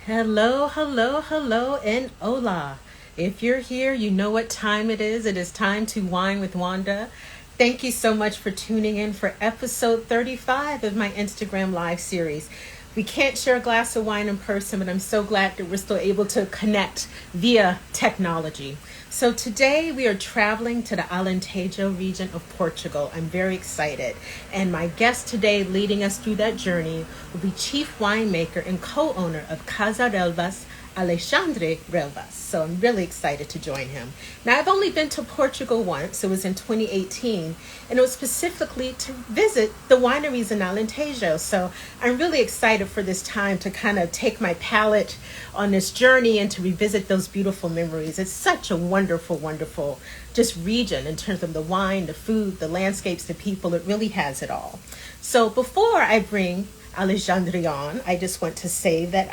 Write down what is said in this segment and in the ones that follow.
Hello, hello, hello, and hola. If you're here, you know what time it is. It is time to wine with Wanda. Thank you so much for tuning in for episode 35 of my Instagram live series. We can't share a glass of wine in person, but I'm so glad that we're still able to connect via technology. So today we are traveling to the Alentejo region of Portugal. I'm very excited. And my guest today leading us through that journey will be chief winemaker and co-owner of Casa Relvas, Alexandre Relvas. So I'm really excited to join him. Now, I've only been to Portugal once. It was in 2018, and it was specifically to visit the wineries in Alentejo. So I'm really excited for this time to kind of take my palate on this journey and to revisit those beautiful memories. It's such a wonderful, wonderful just region in terms of the wine, the food, the landscapes, the people. It really has it all. So before I bring Alexandre on, I just want to say that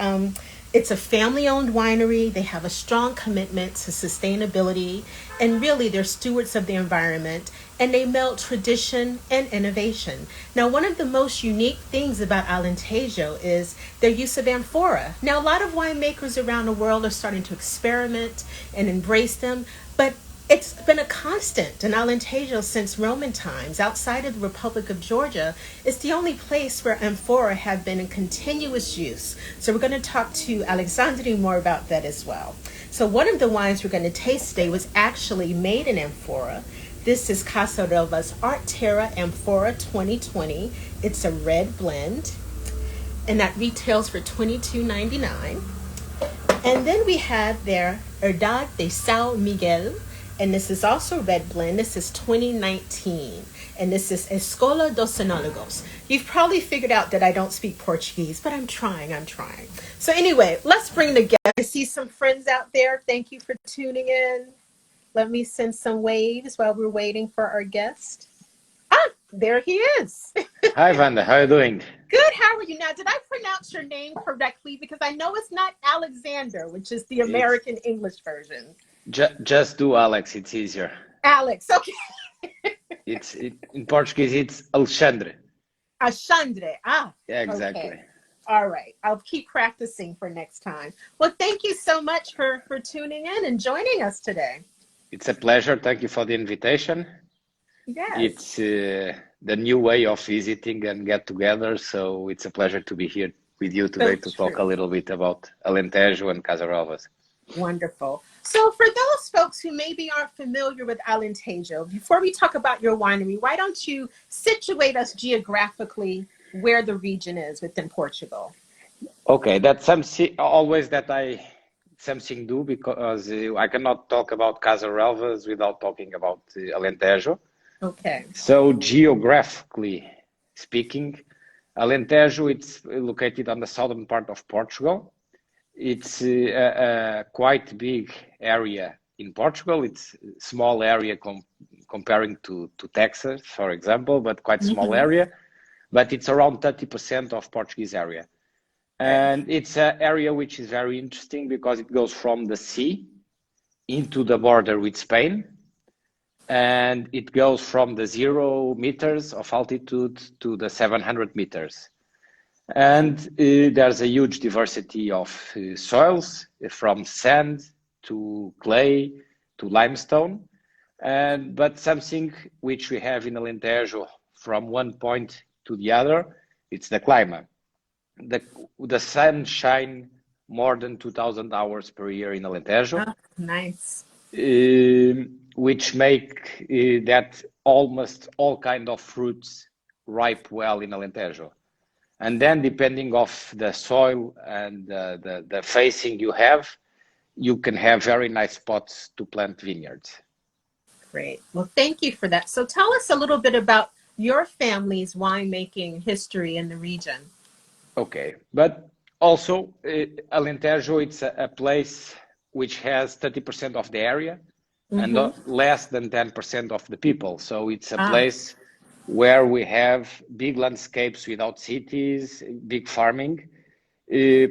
it's a family owned winery. They have a strong commitment to sustainability, and really they're stewards of the environment, and they meld tradition and innovation. Now, one of the most unique things about Alentejo is their use of amphora. Now, a lot of winemakers around the world are starting to experiment and embrace them, but it's been a constant in Alentejo since Roman times. Outside of the Republic of Georgia, it's the only place where amphora have been in continuous use. So we're going to talk to Alexandre more about that as well. So one of the wines we're going to taste today was actually made in amphora. This is Casa Relvas Art Terra Amphora 2020. It's a red blend, and that retails for $22.99. And then we have their Herdade de São Miguel, and this is also red blend. This is 2019, and this is Escola dos Enólogos. You've probably figured out that I don't speak Portuguese, but I'm trying. So anyway, let's bring the guests. I see some friends out there. Thank you for tuning in. Let me send some waves while we're waiting for our guest. Ah, there he is. Hi, Wanda. How are you doing? Good. How are you? Now, did I pronounce your name correctly? Because I know it's not Alexander, which is the It's American English version. just do Alex. It's easier. Alex. Okay. In Portuguese. It's Alexandre. Alexandre. Ah, Yeah, okay. exactly. All right. I'll keep practicing for next time. Well, thank you so much for tuning in and joining us today. It's a pleasure. Thank you for the invitation. Yes, It's the new way of visiting and get together. So it's a pleasure to be here with you so today to talk a true. little bit about Alentejo and Casa Relvas. Wonderful. So, for those folks who maybe aren't familiar with Alentejo, before we talk about your winery, why don't you situate us geographically where the region is within Portugal? Okay, that's something always that I something do because I cannot talk about Casa Relvas without talking about Alentejo. Okay. So geographically speaking, Alentejo it's located on the southern part of Portugal. It's a quite big area in Portugal. It's a small area comparing to Texas, for example, but quite small Hmm. area. But it's around 30% of Portuguese area. Okay. And it's an area which is very interesting because it goes from the sea into the border with Spain, and it goes from the 0 meters of altitude to the 700 meters. And there's a huge diversity of soils from sand to clay to limestone. But something which we have in Alentejo from one point to the other, it's the climate. The, the sun shine more than 2,000 hours per year in Alentejo, Oh, nice. which make that almost all kind of fruits ripe well in Alentejo. And then depending of the soil and the facing you can have very nice spots to plant vineyards. Great. Well, thank you for that. So, tell us a little bit about your family's winemaking history in the region. Okay, but also Alentejo, it's a place which has 30% of the area and Mm-hmm. not less than 10% of the people. So it's a Ah, place where we have big landscapes without cities, big farming.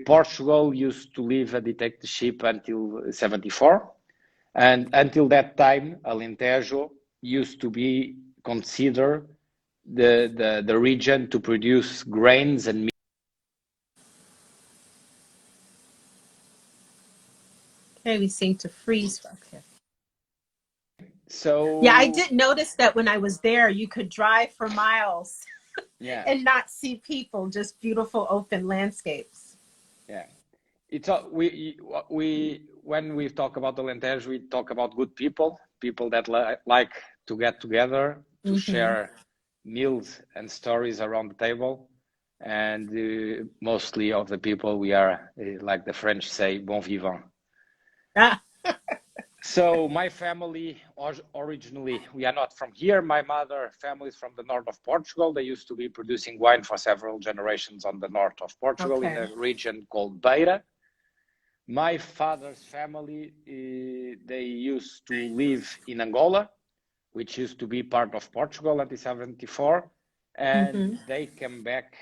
Portugal used to live a dictatorship until 74. And until that time, Alentejo used to be considered the region to produce grains and Okay, we seem to freeze. Okay. Yeah, I So did notice that when I was there, you could drive for miles yeah, and not see people, just beautiful open landscapes. yeah. It's a, we when we talk about the Alentejo, we talk about good people, people that like to get together to Mm-hmm. share meals and stories around the table, and mostly of the people we are like the French say, bon vivant. Ah, So my family originally, we are not from here. My mother family is from the north of Portugal. They used to be producing wine for several generations on the north of Portugal in okay. a region called Beira. My father's family, they used to live in Angola, which used to be part of Portugal until 74, and Mm-hmm. they came back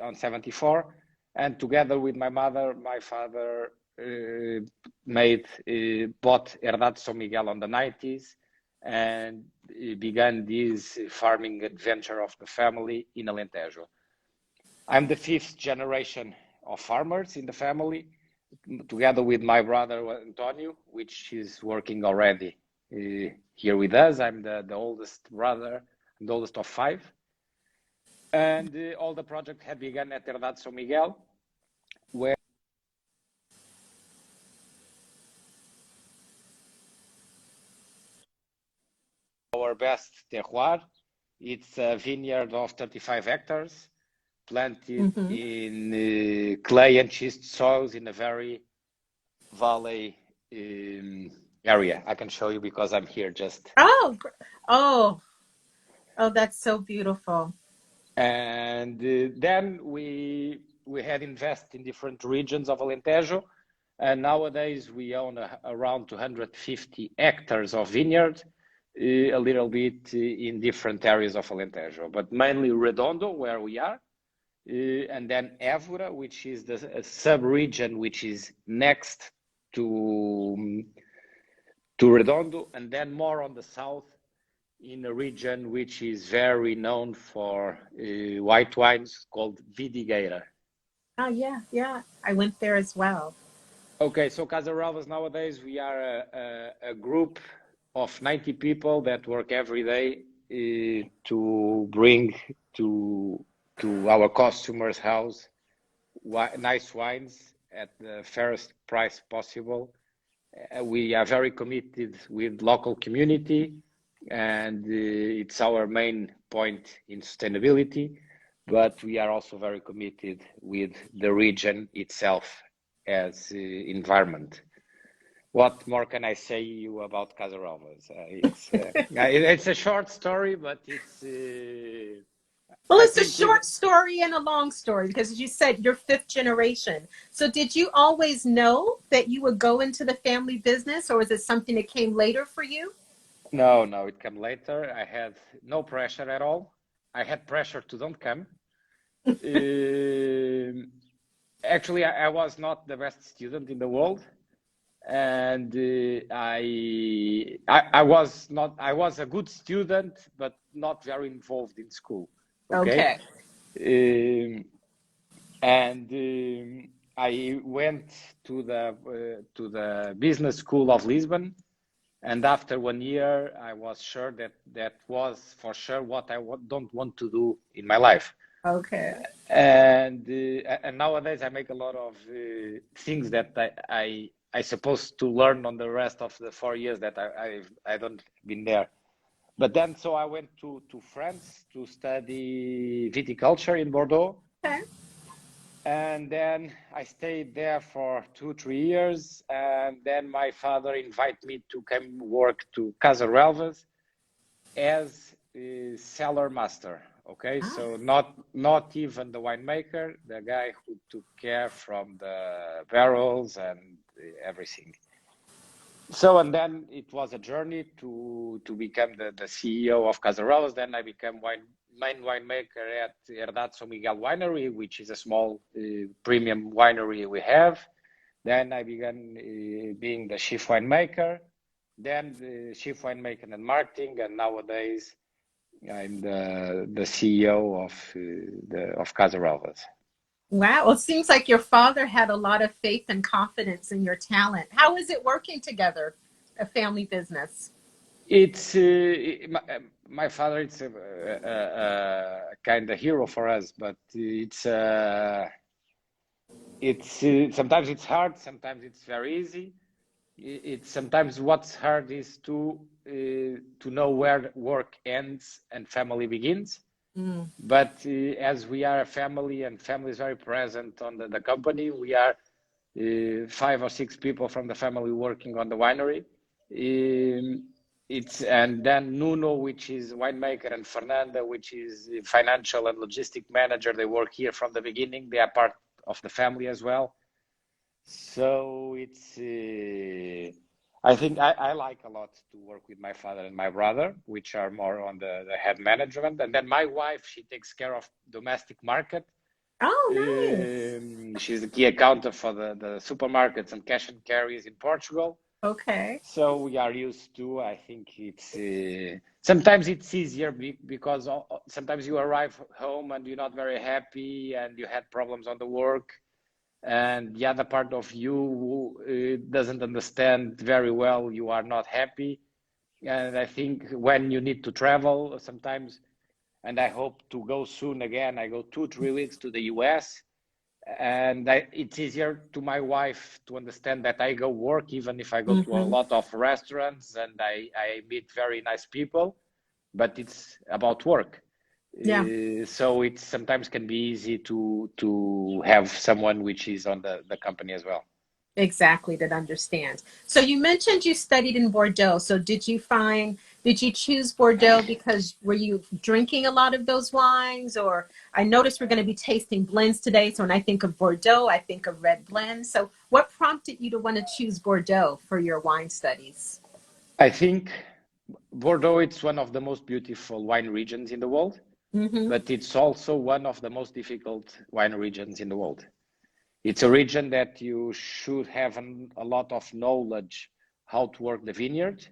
on 74. And together with my mother, my father bought Herdade São Miguel on the 90s and began this farming adventure of the family in Alentejo. I'm the fifth generation of farmers in the family, together with my brother Antonio, which is working already here with us. I'm the oldest brother, the oldest of five. And all the project had begun at Herdade São Miguel, where our best terroir. It's a vineyard of 35 hectares, planted Mm-hmm. in clay and schist soils in a very valley area. I can show you because I'm here just. Oh, oh, oh, that's so beautiful. And then we had invested in different regions of Alentejo, and nowadays we own around 250 hectares of vineyard, a little bit in different areas of Alentejo, but mainly Redondo, where we are, and then Évora, which is the sub-region which is next to Redondo, and then more on the south in a region which is very known for white wines called Vidigueira. Oh, yeah, yeah. I went there as well. Okay, so Casa Relvas nowadays we are a group of 90 people that work every day to bring to our customers' house nice wines at the fairest price possible. We are very committed with local community, and it's our main point in sustainability, but we are also very committed with the region itself as environment. What more can I say you about Casa Relvas? It's a short story, but it's Well, I it's a think with short story and a long story because, as you said, you're fifth generation. So, did you always know that you would go into the family business, or was it something that came later for you? no, it came later. I had no pressure at all. I had pressure to don't come. Um, Actually, I was not the best student in the world, and I was not. I was a good student, but not very involved in school. Okay, Okay. um, and I went to the business school of Lisbon, and after 1 year, I was sure that that was for sure what I don't want to do in my life. Okay. And nowadays I make a lot of things that I supposed to learn on the rest of the 4 years that I don't been there. But then so I went to France to study viticulture in Bordeaux, Okay. and then I stayed there for 2 3 years, and then my father invited me to come work to Casa Relvas as a cellar master. Okay, Ah, so not even the winemaker, the guy who took care from the barrels and everything. So and then it was a journey to become the CEO of Casa Relvas. Then I became main winemaker at Herdade São Miguel winery, which is a small premium winery we have. Then I began being the chief winemaker, then the chief winemaker and marketing, and nowadays I'm the CEO of Casa Relvas. Wow. Well, it seems like your father had a lot of faith and confidence in your talent. How is it working together, a family business? It's my father. It's a kind of hero for us, but it's sometimes it's hard, sometimes it's very easy. It's sometimes what's hard is to know where work ends and family begins. Mm. But as we are a family and family is very present on the company, we are 5 or 6 people from the family working on the winery. It's and then Nuno, which is winemaker, and Fernanda, which is financial and logistic manager. They work here from the beginning. They are part of the family as well. So it's I think I like a lot to work with my father and my brother, which are more on the head management, and then my wife, she takes care of domestic market. Oh, nice. She's the key accountant for the supermarkets and cash and carries in Portugal. Okay. So we are used to. I think it's sometimes it's easier because sometimes you arrive home and you're not very happy and you had problems on the work, and the other part of you doesn't understand very well. You are not happy, and I think when you need to travel sometimes, and I hope to go soon again. I go 2 3 weeks to the US, and it's easier to my wife to understand that I go work, even if I go to a Mm-hmm. lot of restaurants and I meet very nice people, but it's about work. Yeah. So it sometimes can be easy to have someone which is on the company as well. Exactly, that understands. So you mentioned you studied in Bordeaux. So did you choose Bordeaux because were you drinking a lot of those wines? Or I noticed we're going to be tasting blends today. So when I think of Bordeaux, I think of red blends. So what prompted you to want to choose Bordeaux for your wine studies? I think Bordeaux, it's one of the most beautiful wine regions in the world, Mm-hmm. but it's also one of the most difficult wine regions in the world. It's a region that you should have a lot of knowledge how to work the vineyard,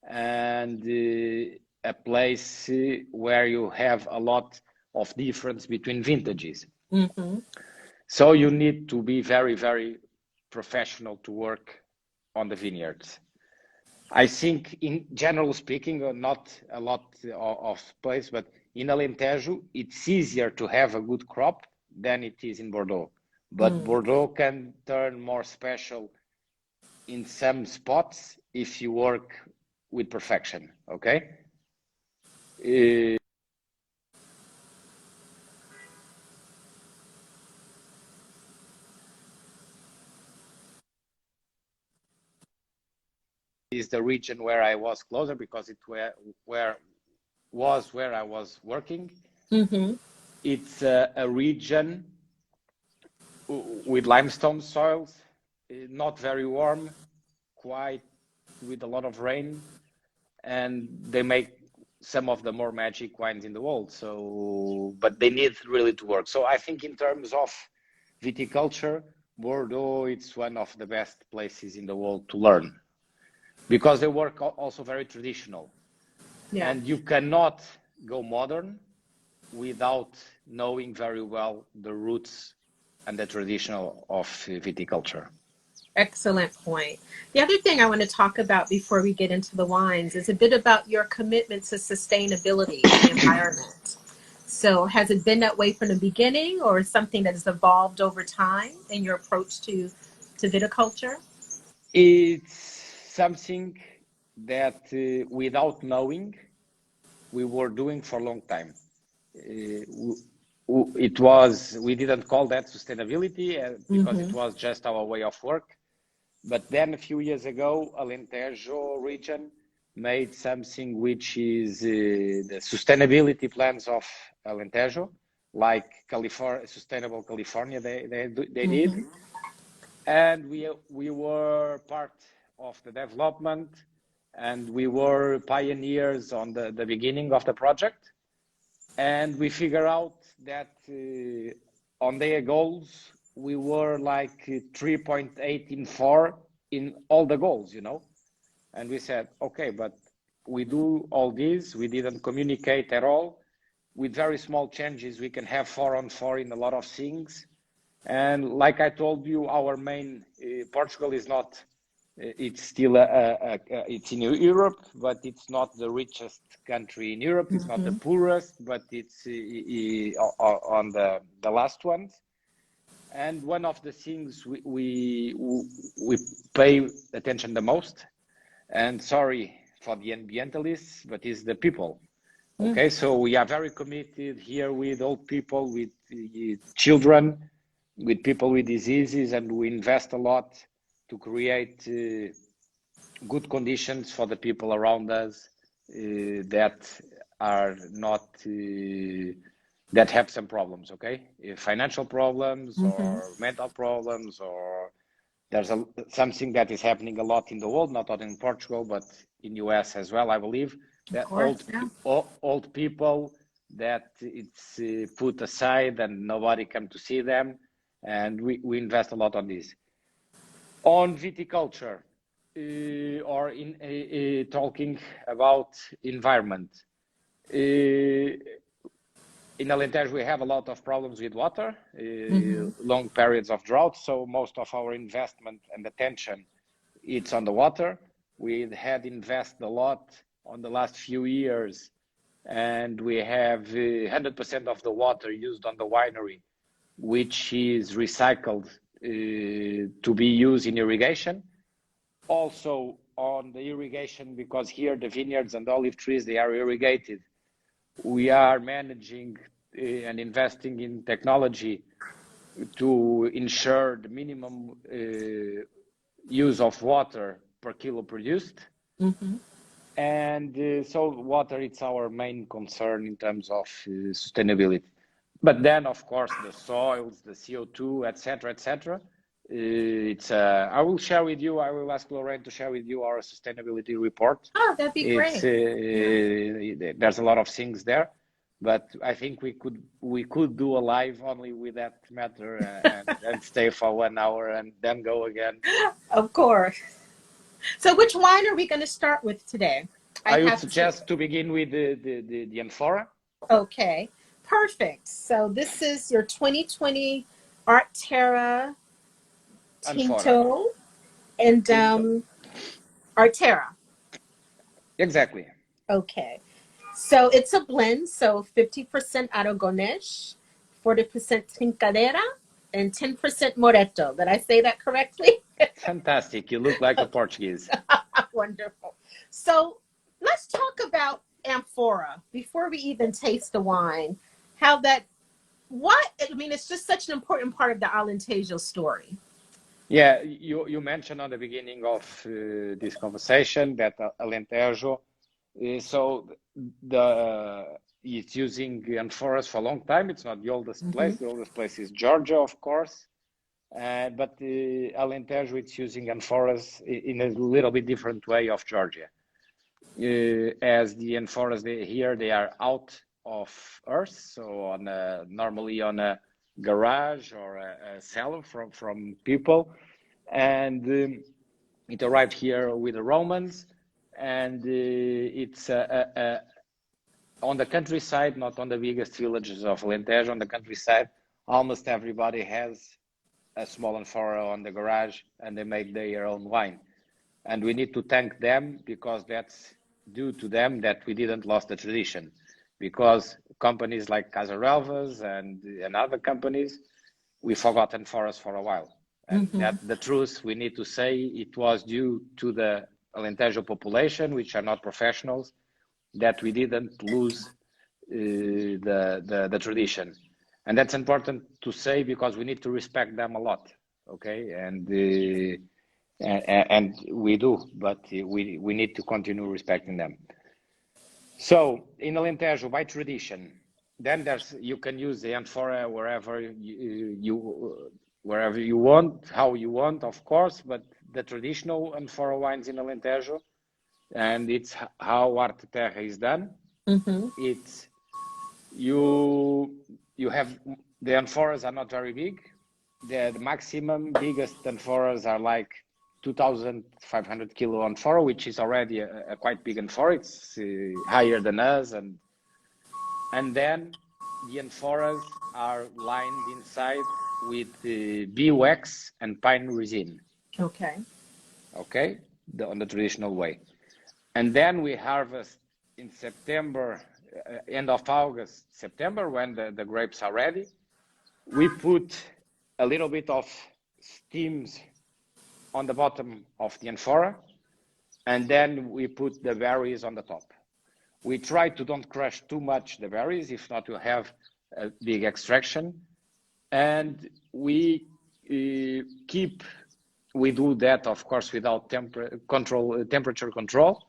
and a place where you have a lot of difference between vintages. Mm-hmm. So you need to be very, very professional to work on the vineyards. I think, in general speaking, not a lot of place, but in Alentejo, it's easier to have a good crop than it is in Bordeaux. But Mm. Bordeaux can turn more special in some spots if you work with perfection. Okay. Uh, is the region where I was closer because it where I was working. Mm-hmm. It's a region with limestone soils, not very warm, quite with a lot of rain, and they make some of the more magic wines in the world. So, but they need really to work. So I think in terms of viticulture, Bordeaux, it's one of the best places in the world to learn because they work also very traditional, Yeah. and you cannot go modern without knowing very well the roots and the traditional of viticulture. Excellent point. The other thing I want to talk about before we get into the wines is a bit about your commitment to sustainability and the environment. So, has it been that way from the beginning, or something that has evolved over time in your approach to viticulture? It's something that without knowing, we were doing for a long time. We didn't call that sustainability because Mm-hmm. it was just our way of work. But then a few years ago, Alentejo region made something which is the sustainability plans of Alentejo, like California, Sustainable California, they did. Mm-hmm. And we were part of the development, and we were pioneers on the beginning of the project. And we figure out that on their goals, we were like 3.8 in 4 in all the goals, you know. And we said, okay, but we do all this, we didn't communicate at all. With very small changes, we can have 4 on 4 in a lot of things. And like I told you, our main Portugal is not. It's still it's in Europe, but it's not the richest country in Europe. It's not the poorest, but it's on the last ones. And one of the things we pay attention the most, and sorry for the ambientalists, but is the people. Okay, so we are very committed here with old people, with children, with people with diseases, and we invest a lot to create good conditions for the people around us that are not that have some problems. Okay, financial problems or mental problems, or there's something that is happening a lot in the world, not only in Portugal but in US as well. I believe that old people that it's put aside and nobody come to see them, and we invest a lot on this. On viticulture, or in talking about environment, in Alentejo we have a lot of problems with water, long periods of drought, so most of our investment and attention it's on the water. We had invested a lot on the last few years, and we have 100% of the water used on the winery, which is recycled to be used in irrigation. Also on the irrigation, because here the vineyards and olive trees, they are irrigated. We are managing and investing in technology to ensure the minimum use of water per kilo produced. And so water, it's our main concern in terms of sustainability. But then, of course, the soils, the CO2, etc., etc. It's I will share with you. I will ask Lorraine to share with you our sustainability report. Oh, that'd be great. There's a lot of things there, but I think we could do a live only with that matter and stay for 1 hour and then go again. Of course. So, which wine are we going to start with today? I would suggest to begin with the Amphora. Okay, perfect. So this is your 2020 Artera Tinto and Artera. Exactly. Okay, so it's a blend. So 50% Aragonés, 40% Trincadera, and 10% Moreto. Did I say that correctly? Fantastic. You look like a Portuguese. Wonderful. So let's talk about Amphora before we even taste the wine. It's just such an important part of the Alentejo story. Yeah, you mentioned on the beginning of this conversation that Alentejo, so it's using Amphoras for a long time. It's not the oldest place. The oldest place is Georgia, of course. But Alentejo, it's using Amphoras in a little bit different way of Georgia. As the Amphoras here, they are out of earth, so normally on a garage or a cellar from people, and it arrived here with the Romans, and it's on the countryside, not on the biggest villages of Alentejo. On the countryside, almost everybody has a small amphora on the garage, and they make their own wine. And we need to thank them, because that's due to them that we didn't lose the tradition. Because companies like Casa Relvas and other companies, we forgot amphoras for a while. And that the truth, we need to say, it was due to the Alentejo population, which are not professionals, that we didn't lose the tradition. And that's important to say, because we need to respect them a lot, okay? And we do, but we need to continue respecting them. So in Alentejo, by tradition, then you can use the amphora wherever you want, how you want, of course. But the traditional amphora wines in Alentejo, and it's how Arte Terra is done. It's you have the amphoras are not very big. The maximum biggest amphoras are like 2,500 kilo amphora, which is already a quite big amphora. It's higher than us, and then the amphoras are lined inside with bee wax and pine resin. Okay. Okay, on the traditional way. And then we harvest in September, end of August, September, when the grapes are ready. We put a little bit of steams on the bottom of the amphora, and then we put the berries on the top. We try to don't crush too much the berries, if not you have a big extraction. And we do that, of course, without temperature control.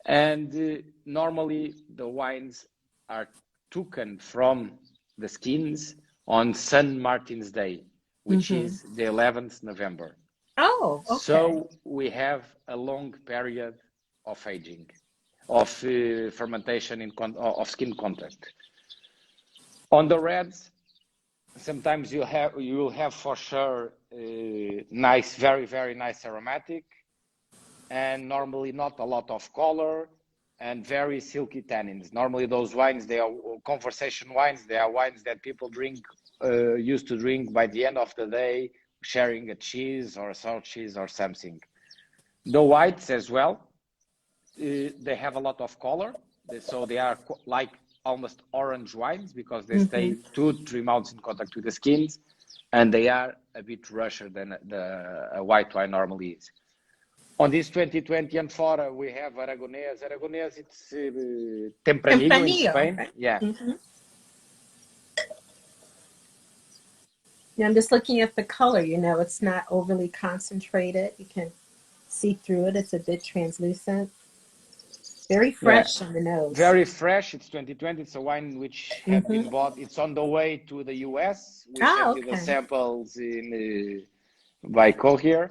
And normally the wines are taken from the skins on St. Martin's Day, which is the 11th November. Oh, okay. So we have a long period of aging, of fermentation of skin contact. On the reds, sometimes you will have for sure nice, very, very nice aromatic, and normally not a lot of color and very silky tannins. Normally those wines, they are conversation wines. They are wines that people used to drink by the end of the day, sharing a cheese or a salt cheese or something. The whites as well, they have a lot of color. So they are like almost orange wines because they stay 2-3 months in contact with the skins, and they are a bit rusher than a white wine normally is. On this 2020 Amphora, we have Aragonés. Aragonés, it's Tempranillo in Spain. Okay. Yeah. Yeah, I'm just looking at the color. It's not overly concentrated. You can see through it. It's a bit translucent. Very fresh on the nose. Very fresh. It's 2020. It's a wine which had been bought. It's on the way to the US. We sent you the samples by courier.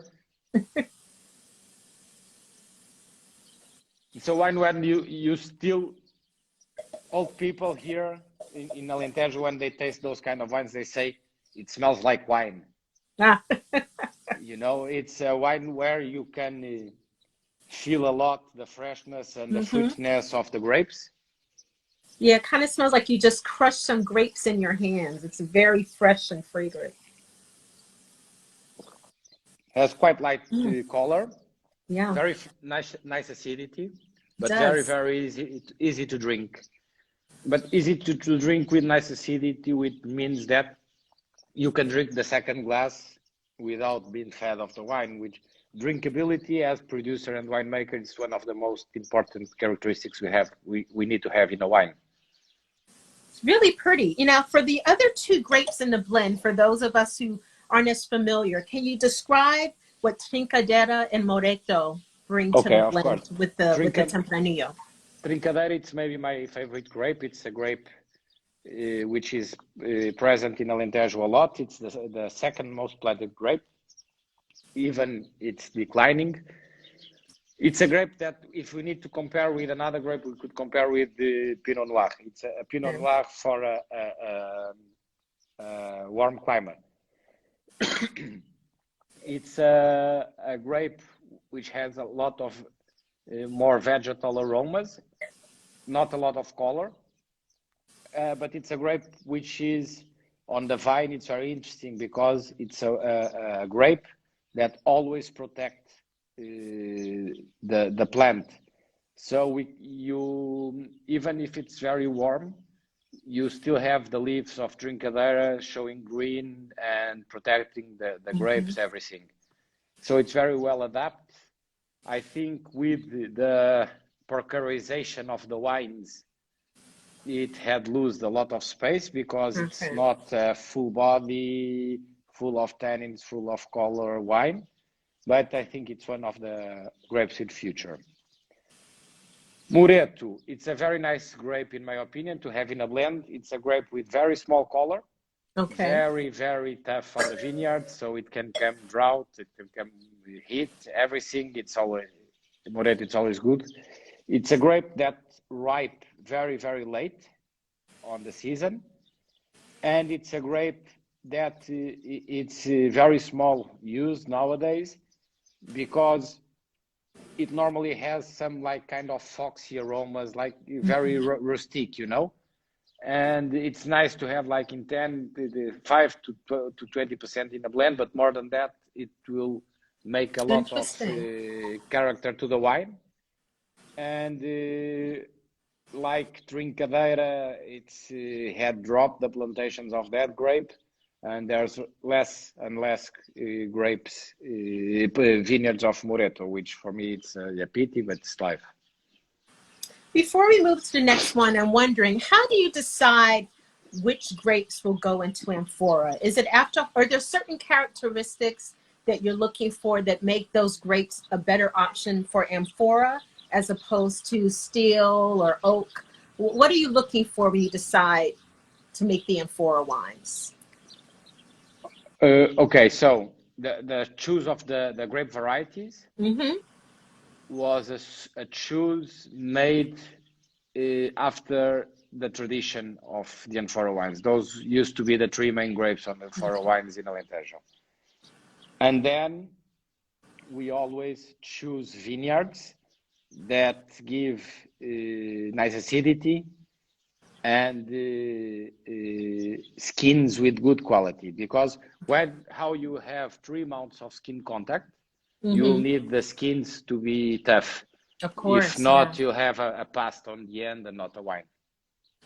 It's a wine when you still, old people here in Alentejo, when they taste those kind of wines, they say, it smells like wine. It's a wine where you can feel a lot the freshness and the fruitiness of the grapes. Yeah, it kind of smells like you just crushed some grapes in your hands. It's very fresh and fragrant. Has quite light color. Yeah. Very nice acidity, but very, very easy to drink. But easy to drink with nice acidity, which means that you can drink the second glass without being fed of the wine, which drinkability as producer and winemaker is one of the most important characteristics we need to have in a wine. It's really pretty. For the other two grapes in the blend, for those of us who aren't as familiar, can you describe what Trincadeira and Moreto bring to the blend with the Tempranillo? Trincadeira, it's maybe my favorite grape. It's a grape which is present in Alentejo a lot. It's the second most planted grape. Even it's declining. It's a grape that if we need to compare with another grape, we could compare with the Pinot Noir. It's a Pinot Noir for a warm climate. It's a grape which has a lot of more vegetal aromas, not a lot of color, but it's a grape which is on the vine. It's very interesting because it's a grape that always protects the plant. So even if it's very warm, you still have the leaves of Trincadeira showing green and protecting the grapes, everything. So it's very well adapted. I think with the procurization of the wines, it had lost a lot of space because it's not a full body, full of tannins, full of color wine. But I think it's one of the grapes in the future. Moreto, it's a very nice grape in my opinion to have in a blend. It's a grape with very small color, very, very tough on the vineyard, so it can come drought, it can come heat, everything. Moreto, it's always good. It's a grape that ripe very, very late on the season, and it's a grape that it's very small use nowadays because it normally has some kind of foxy aromas, like very rustic, and it's nice to have like in 10 the 5 to 20% in a blend, but more than that it will make a lot of character to the wine. And like Trincadeira, it's had dropped the plantations of that grape, and there's less and less grapes, vineyards of Moreto, which for me it's a pity, but it's life. Before we move to the next one, I'm wondering, how do you decide which grapes will go into Amphora? Is it after, are there certain characteristics that you're looking for that make those grapes a better option for Amphora as opposed to steel or oak? What are you looking for when you decide to make the Amphora wines? Okay, so the choose of the grape varieties was a choose made after the tradition of the Amphora wines. Those used to be the three main grapes on the Amphora wines in Alentejo. And then we always choose vineyards that give nice acidity and skins with good quality, because how you have 3 months of skin contact, you'll need the skins to be tough. Of course. If not, you'll have a past on the end and not a wine.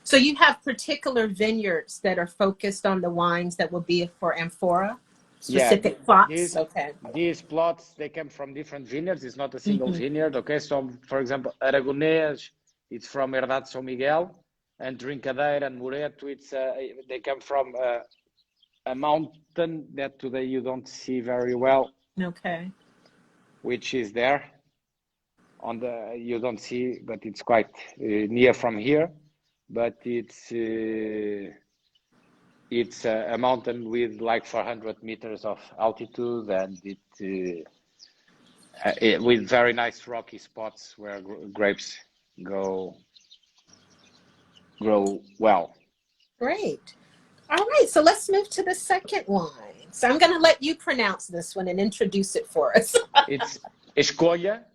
So you have particular vineyards that are focused on the wines that will be for Amphora? Specific plots? These plots, they come from different vineyards. It's not a single vineyard. Okay, so for example, Aragonês, it's from Herdade São Miguel, and Trincadeira and Moreto, they come from a mountain that today you don't see very well. Okay. Which is there you don't see, but it's quite near from here. But it's a mountain with like 400 meters of altitude, and with very nice rocky spots where grapes grow well. Great. All right, so let's move to the second wine. So I'm going to let you pronounce this one and introduce it for us. It's Escolha.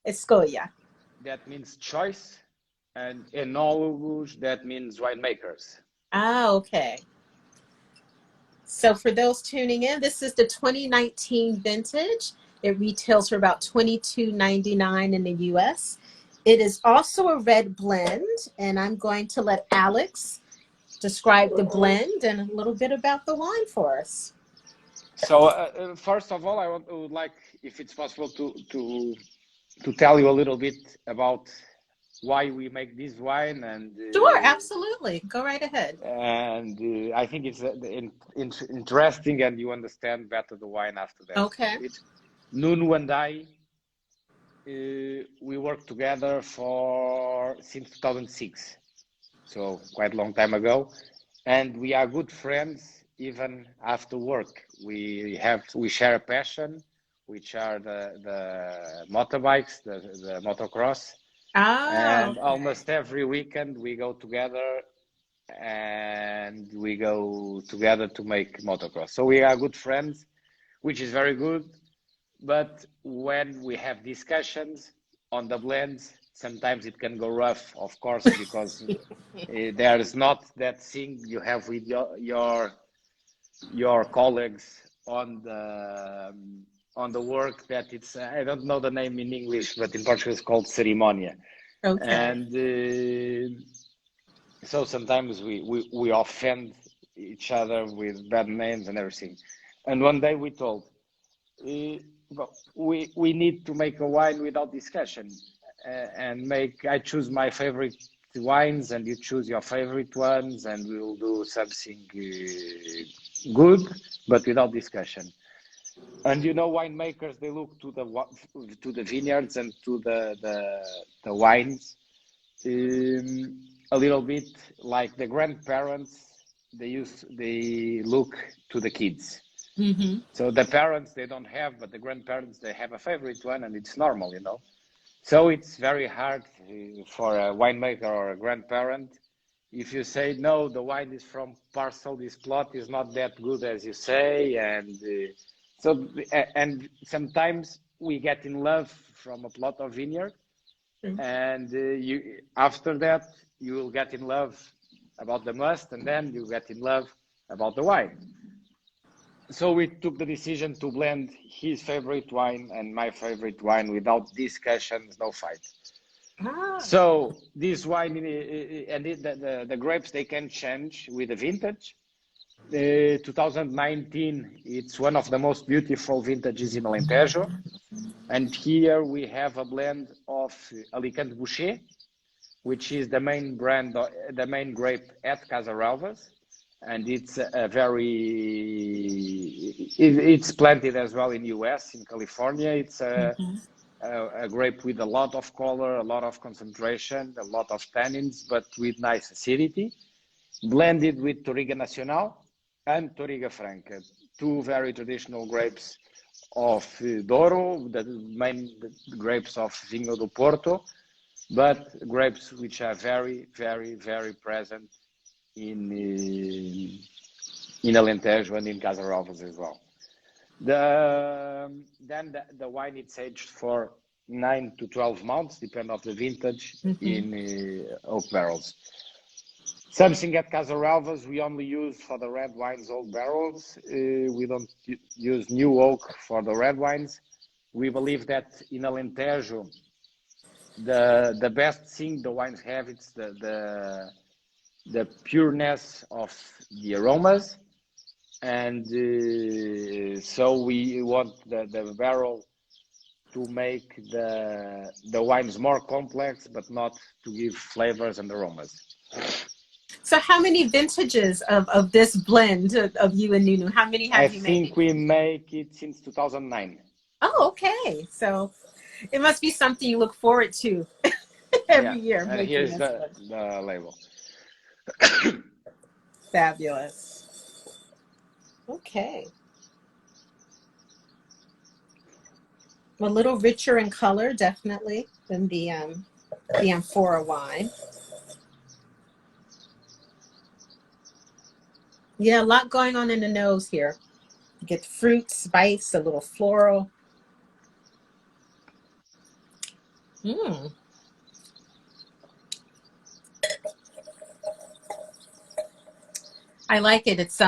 Escolha. That means choice, and enólogos, that means winemakers. Ah, okay. So for those tuning in, this is the 2019 vintage. It retails for about $22.99 in the US. It is also a red blend, and I'm going to let Alex describe the blend and a little bit about the wine for us. So first of all, I would like, if it's possible, to tell you a little bit about why we make this wine. And sure, absolutely, go right ahead. And I think it's interesting, and you understand better the wine after that. Okay. Nuno and I, we worked together since 2006, so quite a long time ago, and we are good friends even after work. We share a passion, which are the motorbikes, the motocross. And okay. Almost every weekend we go together, and we go together to make motocross. So we are good friends, which is very good. But when we have discussions on the blends, sometimes it can go rough, of course, because there is not that thing you have with your colleagues on the work, that it's I don't know the name in English, but in Portuguese it's called cerimónia. Okay. And so sometimes we offend each other with bad names and everything. And one day we told, we need to make a wine without discussion, and I choose my favorite wines and you choose your favorite ones, and we will do something good, but without discussion. And winemakers, they look to the vineyards and to the wines a little bit like the grandparents. They look to the kids. So the parents, they don't have, but the grandparents, they have a favorite one, and it's normal, So it's very hard for a winemaker or a grandparent if you say, no, the wine is from parcel, this plot is not that good as you say, and sometimes we get in love from a plot of vineyard, and after that you will get in love about the must, and then you get in love about the wine. So we took the decision to blend his favorite wine and my favorite wine without discussions, no fight. Ah. So this wine, and the grapes, they can change with the vintage. 2019, it's one of the most beautiful vintages in Alentejo. And here we have a blend of Alicante Boucher, which is the main brand, the main grape at Casa Relvas. And it's it's planted as well in US, in California. It's a grape with a lot of color, a lot of concentration, a lot of tannins, but with nice acidity. Blended with Touriga Nacional and Touriga Franca, two very traditional grapes of Douro, the main grapes of Vinho do Porto, but grapes which are very, very, very present in Alentejo and in Casa Relvas as well. Then the wine it's aged for 9 to 12 months, depending on the vintage, in oak barrels. Something at Casa Relvas we only use for the red wines old barrels. We don't use new oak for the red wines. We believe that in Alentejo, the best thing the wines have, it's the pureness of the aromas. And so we want the barrel to make the wines more complex, but not to give flavors and aromas. So how many vintages of this blend of you and Nunu? How many have you made? I think we make it since 2009. Oh, okay. So it must be something you look forward to every year. And here's the label. Fabulous. Okay. A little richer in color, definitely, than the Amphora wine. Yeah, a lot going on in the nose here. You get fruit, spice, a little floral. I like it. It's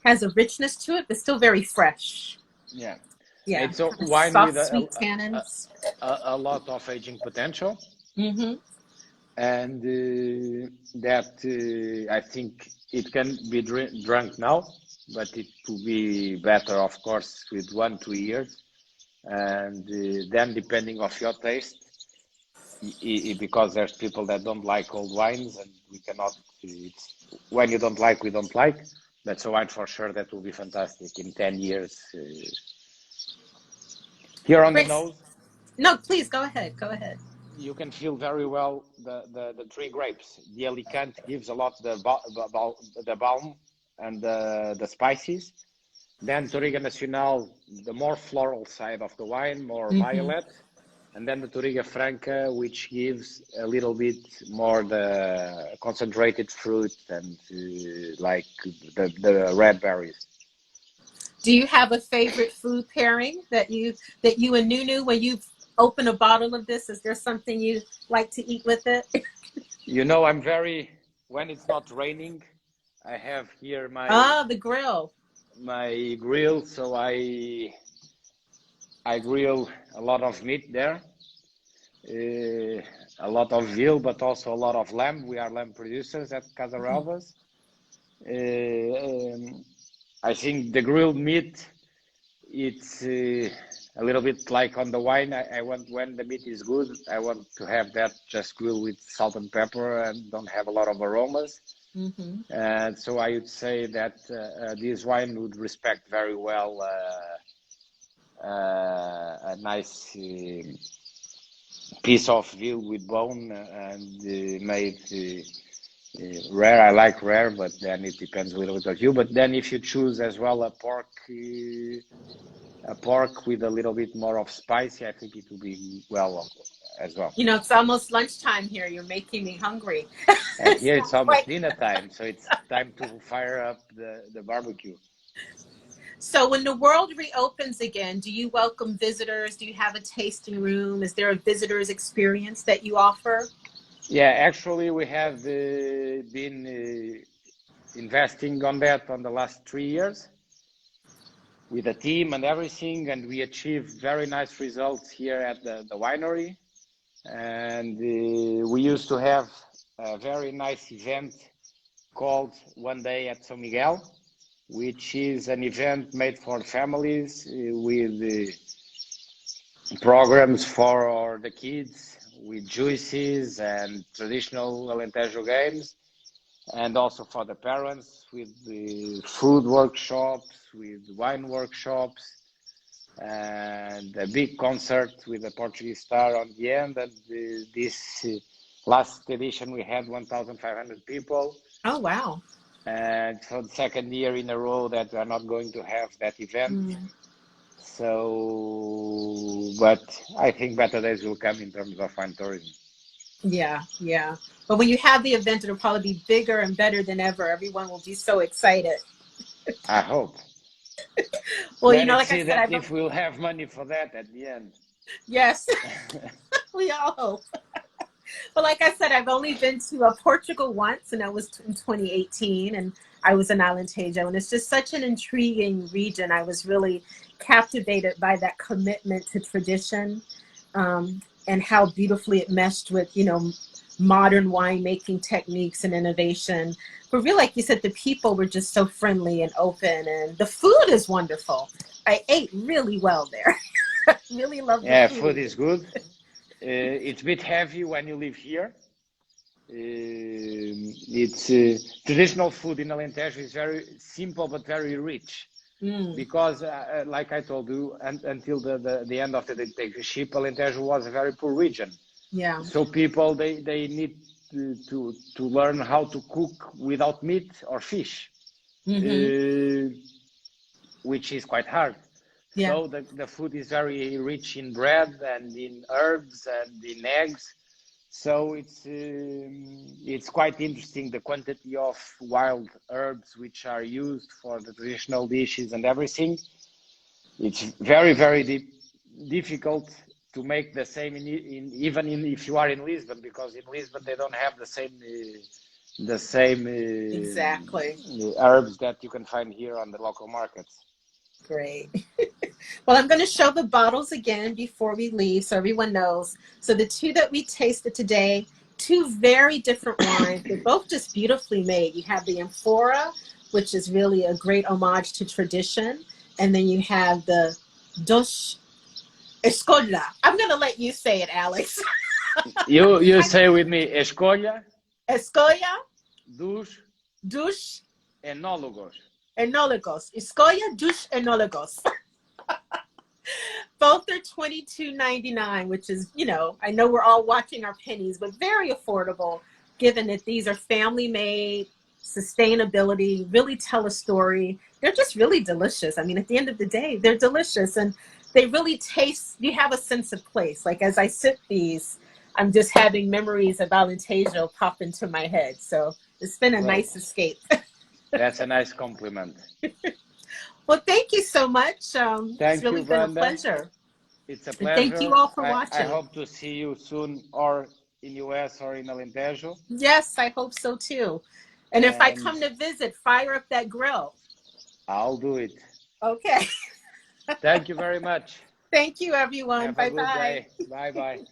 has a richness to it, but still very fresh. Yeah. Yeah. It's a wine soft, with sweet tannins. A lot of aging potential. Mm-hmm. And that I think it can be drunk now, but it will be better, of course, with 1-2 years. And then depending of your taste, because there's people that don't like old wines, and we cannot, when you don't like, we don't like. That's a wine for sure that will be fantastic in 10 years. Here on the nose. No, please go ahead. Go ahead. You can feel very well the three grapes. The Alicante gives a lot the balm and the spices. Then Touriga Nacional, the more floral side of the wine, more violet. And then the Touriga Franca, which gives a little bit more the concentrated fruit and like the red berries. Do you have a favorite food pairing that you and Nunu, when you open a bottle of this, is there something you like to eat with it? You know, I'm when it's not raining, I have here my the grill. My grill, so I grill a lot of meat there, a lot of veal, but also a lot of lamb. We are lamb producers at Casa Relvas. I think the grilled meat, it's a little bit like on the wine. I want, when the meat is good, I want to have that just grilled with salt and pepper and don't have a lot of aromas. And so I would say that this wine would respect very well a nice piece of veal with bone and made rare. I like rare, but then it depends a little bit on you. But then if you choose as well a pork with a little bit more of spicy, I think it will be well as well. You know, it's almost lunchtime here. You're making me hungry. And here it's almost dinner time, so it's time to fire up the barbecue. So when the world reopens again, do you welcome visitors? Do you have a tasting room? Is there a visitor's experience that you offer? Yeah, actually, we have been investing on that on the last 3 years with a team and everything, and we achieved very nice results here at the winery. And we used to have a very nice event called One Day at São Miguel, which is an event made for families with programs for the kids, with juices and traditional Alentejo games, and also for the parents with the food workshops, with wine workshops, and a big concert with a Portuguese star on the end. And this last edition we had 1,500 people. Oh, wow. And for the second year in a row that we are not going to have that event. So, but I think better days will come in terms of wine tourism. Yeah, yeah. But when you have the event, it'll probably be bigger and better than ever. Everyone will be so excited. I hope. Well, Let you know, us like see I that said, if we'll have money for that at the end. yes, we all hope. But like I said, I've only been to Portugal once, and that was in 2018, and I was in Alentejo, and it's just such an intriguing region. I was really captivated by that commitment to tradition, and how beautifully it meshed with, you know, modern winemaking techniques and innovation. But really, like you said, the people were just so friendly and open, and the food is wonderful. I ate really well there. Really love the food. Yeah, food is good. It's a bit heavy when you live here. It's traditional food in Alentejo is very simple but very rich. Because, like I told you, until the end of the dictatorship, Alentejo was a very poor region. Yeah. So people they need to learn how to cook without meat or fish, which is quite hard. Yeah. So the food is very rich in bread and in herbs and in eggs. So it's quite interesting, the quantity of wild herbs which are used for the traditional dishes and everything. It's very, very difficult to make the same if you are in Lisbon, because in Lisbon they don't have the same Exactly. herbs that you can find here on the local markets. Great. Well, I'm going to show the bottles again before we leave so everyone knows. So the two that we tasted today, two very different wines. They're both just beautifully made. You have the Amphora, which is really a great homage to tradition. And then you have the Dos Escola. I'm going to let you say it, Alex. You say with me, Escolha. Escola. Dos Enólogos. Enólogos. Escola dos Enólogos. Both are $22.99, which is, you know, I know we're all watching our pennies, but very affordable, given that these are family made, sustainability, really tell a story. They're just really delicious. I mean, at the end of the day, they're delicious, and they really taste, you have a sense of place. Like as I sip these, I'm just having memories of Alentejo pop into my head. So it's been a nice escape. That's a nice compliment. Well, thank you so much. It's really been Wanda. a pleasure. It's a pleasure. And thank you all for watching. I hope to see you soon, or in US or in Alentejo. Yes, I hope so too. And if I come to visit, fire up that grill. I'll do it. Okay. Thank you very much. Thank you, everyone. Have a good day. Bye-bye.